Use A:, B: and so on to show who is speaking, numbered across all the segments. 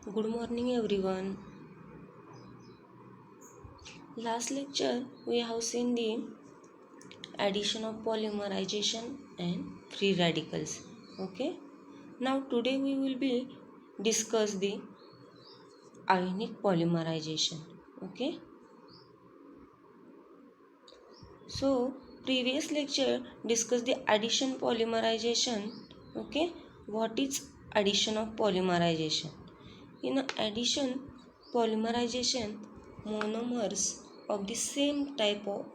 A: Good morning, everyone. Last lecture we have seen the addition of polymerization and free radicals. Okay. Now today we will be discuss the ionic polymerization. Okay. So previous lecture discussed the addition polymerization. Okay. What is addition of polymerization? In addition polymerization, monomers of the same type or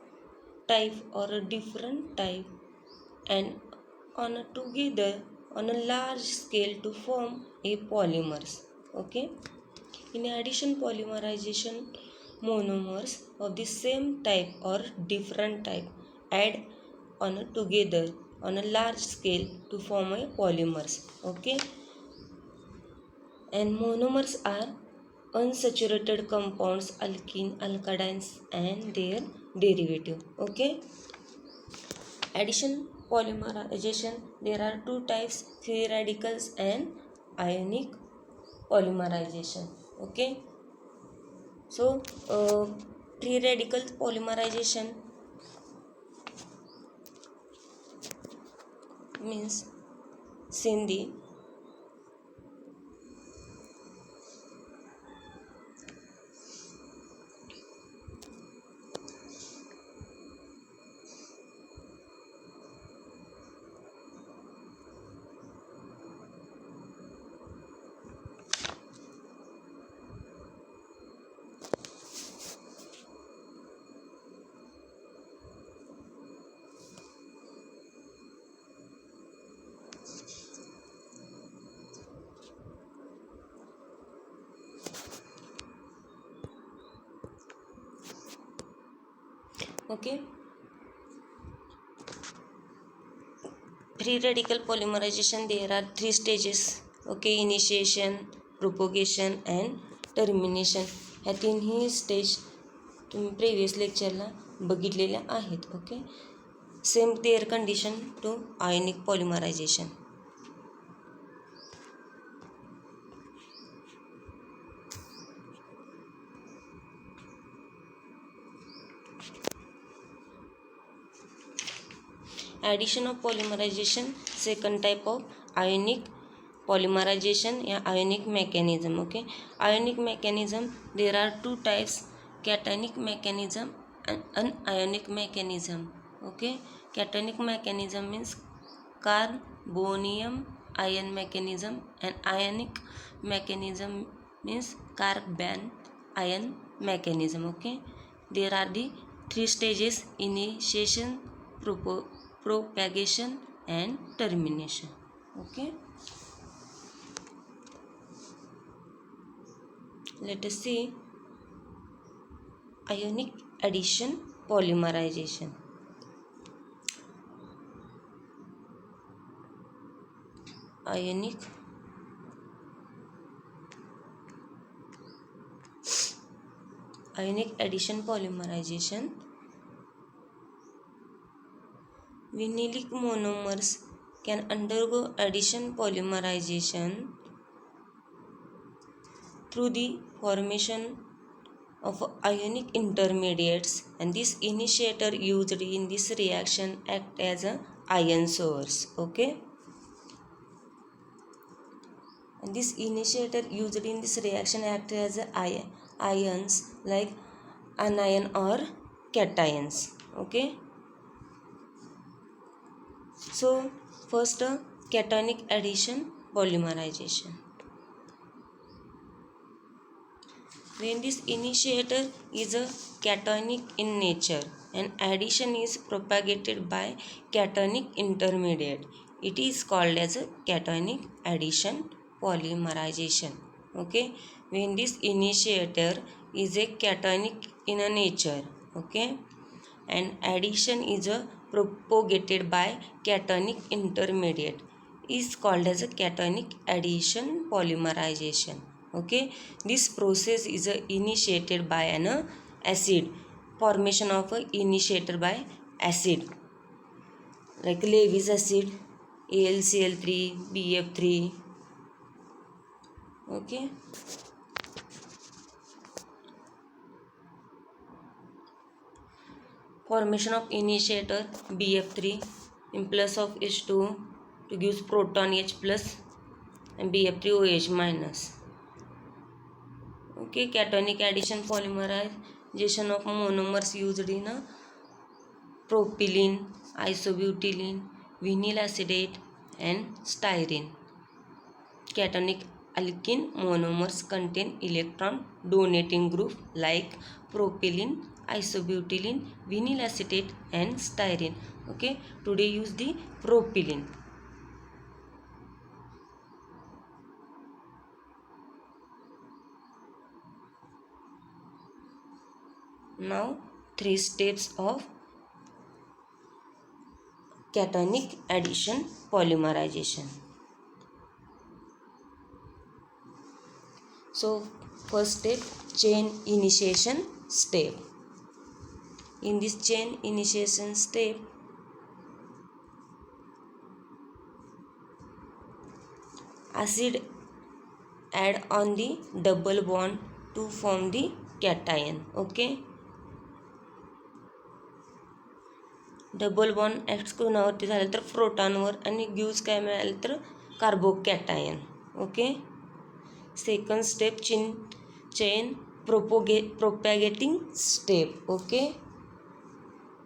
A: a different type and on a together on a large scale to form a polymers. Okay. In addition polymerization, monomers of the same type or different type add on a together on a large scale to form a polymers. Okay. And monomers are unsaturated compounds, alkene, alkynes and their derivative. Okay. Addition polymerization, there are two types: free radicals and ionic polymerization. Okay. So free radical polymerization means Sindhi. Okay. Free radical polymerization, there are three stages. Okay. Initiation, propagation and termination. ह्या तिन्ही stage तुम्ही previous लेक्चरला बघितलेल्या आहेत. Okay. Same their condition to ionic polymerization. Addition of polymerization, second type of ionic polymerization या ionic mechanism. Okay. Ionic mechanism, there are two types: cationic mechanism and anionic mechanism. Okay. Cationic mechanism means carbonium ion mechanism and ionic mechanism means carbon ion mechanism. Okay. There are the three stages: initiation, propagation and termination. Okay. Let us see ionic addition polymerization. Ionic addition polymerization. Vinylic monomers can undergo addition polymerization through the formation of ionic intermediates, and this initiator used in this reaction act as a ion source. Okay. And this initiator used in this reaction act as a ions like anion or cations. Okay. So first cationic addition polymerization. When this initiator is a cationic in nature and addition is propagated by cationic intermediate, it is called as a cationic addition polymerization. Okay. When this initiator is a cationic in a nature, okay, and addition is a propagated by cationic intermediate, is called as a cationic addition polymerization. Okay. This process is initiated by an acid, formation of initiated by acid like Lewis acid, AlCl3, BF3. Okay. Formation of initiator BF3 in plus of H2 to gives proton H plus and BF3 OH minus. Okay, cationic addition polymerization of monomers used in a propylene, isobutylene, vinyl acetate and styrene. Cationic alkene monomers contain electron donating group like propylene, isobutylene, vinyl acetate and styrene. Okay, today use the propylene. Now 3 steps of cationic addition polymerization. So first step, chain initiation step. In this chain initiation step, acid add on the double bond to form the cation. Okay, double bond X कोणावरती झालं तर प्रोटॉनवर आणि gives काय मिळालं तर carbocation. Okay. Second step chain propagating step. Okay,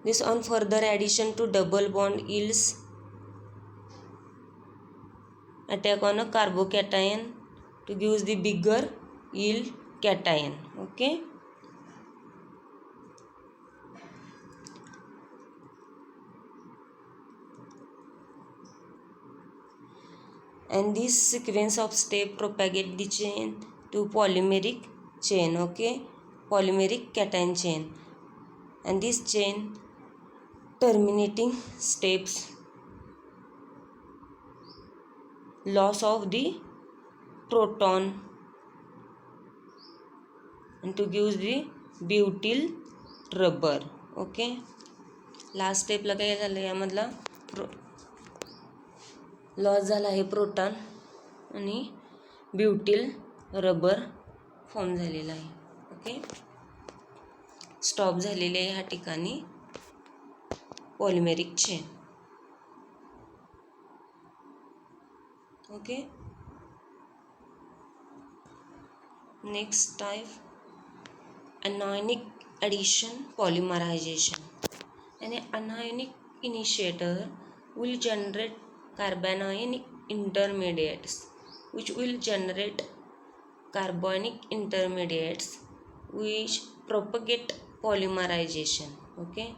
A: this on further addition to double bond yields attack on a carbocation to gives the bigger yield cation. Okay, and this sequence of step propagate the chain to polymeric chain. Okay, polymeric cation chain, and this chain terminating steps loss of the proton and to gives the butyl rubber. Okay, last स्टेपला काय झालं यामधला loss झाला आहे proton आणि ब्युटिल rubber form झालेला आहे. Okay, stop झालेले आहे ह्या ठिकाणी polymeric chain. Okay, next type anionic addition polymerization. An anionic initiator will generate carbanionic intermediates which will generate carbonic intermediates which propagate polymerization. Okay,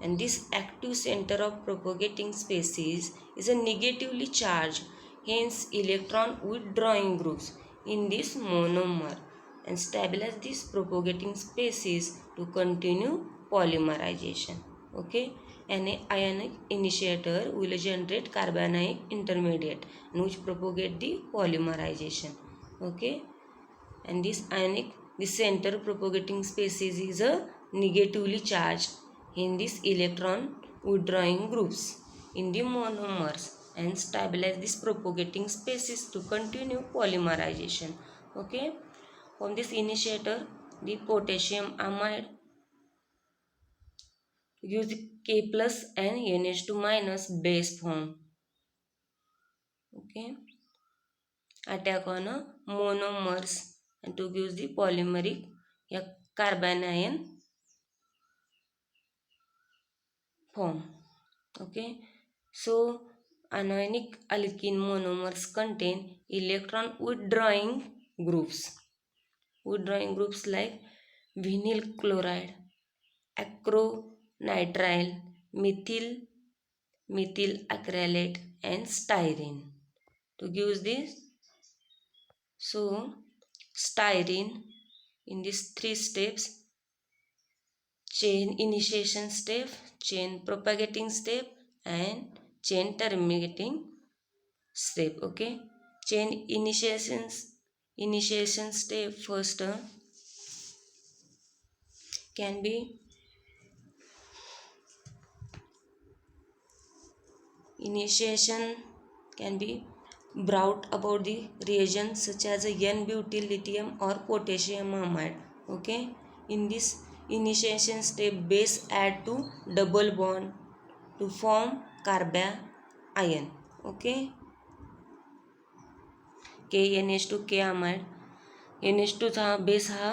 A: and this active center of propagating species is a negatively charged, hence electron withdrawing groups in this monomer and stabilize these propagating species to continue polymerization. Okay, an ionic initiator will generate carbanic intermediate which propagate the polymerization. Okay, and this center propagating species is a negatively charged in this electron withdrawing groups in the monomers and stabilize this propagating species to continue polymerization. Okay, from this initiator the potassium amide use K plus and NH2 minus base form. Okay, attack on a monomers and to give the polymeric या carbanion form. Okay, so anionic alkene monomers contain electron withdrawing groups. Withdrawing groups like vinyl chloride, acrylonitrile, methyl acrylate and styrene. To give this, so styrene in these 3 steps, chain initiation step, chain propagating step and chain terminating step. Okay, chain initiation step first can be initiation can be brought about the reagents such as N-butyl lithium or potassium amide. Okay, in this initiation step, base add to double bond to form carbanion. Okay, KNH2 K amide. NH2 चा base हा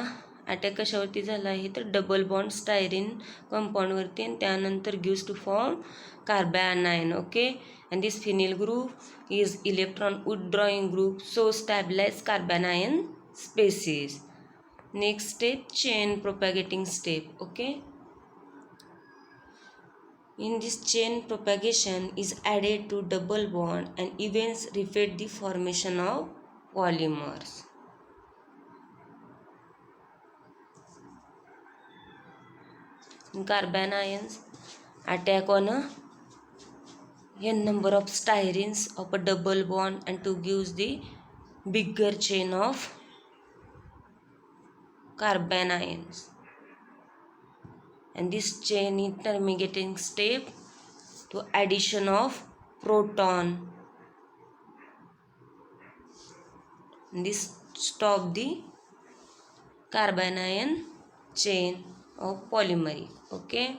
A: attack कशावरती झाला आहे तर double bond styrene कंपाऊंडवरती आणि त्यानंतर gives to form carbanion. Okay, and this phenyl group is electron withdrawing group, so stabilize carbanion species. Next step, chain propagating step. Okay, in this chain propagation is added to double bond and events repeat the formation of polymers. Carbanions attack on a n number of styrene of a double bond and to gives the bigger chain of carbanions, and this chain intermediating step to addition of proton, and this stop the carbanion chain of polymeric. Okay,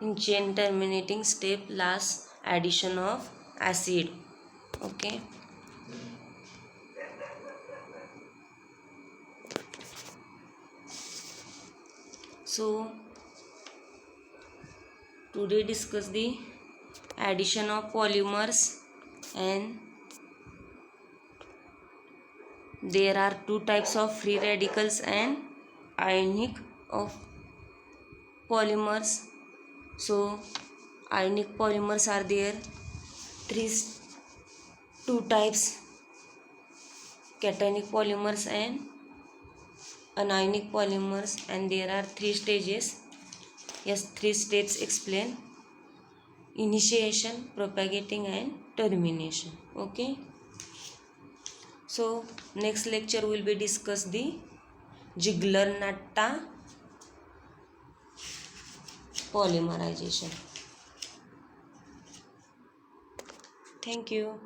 A: in chain terminating step, last addition of acid. Okay, so today discuss the addition of polymers, and there are two types of free radicals and ionic of polymers. So ionic polymers are there three two types, cationic polymers and anionic polymers, and there are three stages. Yes, three steps explain: initiation, propagating and termination. Okay, so next lecture will be discuss the Ziegler-Natta polymerization. Thank you.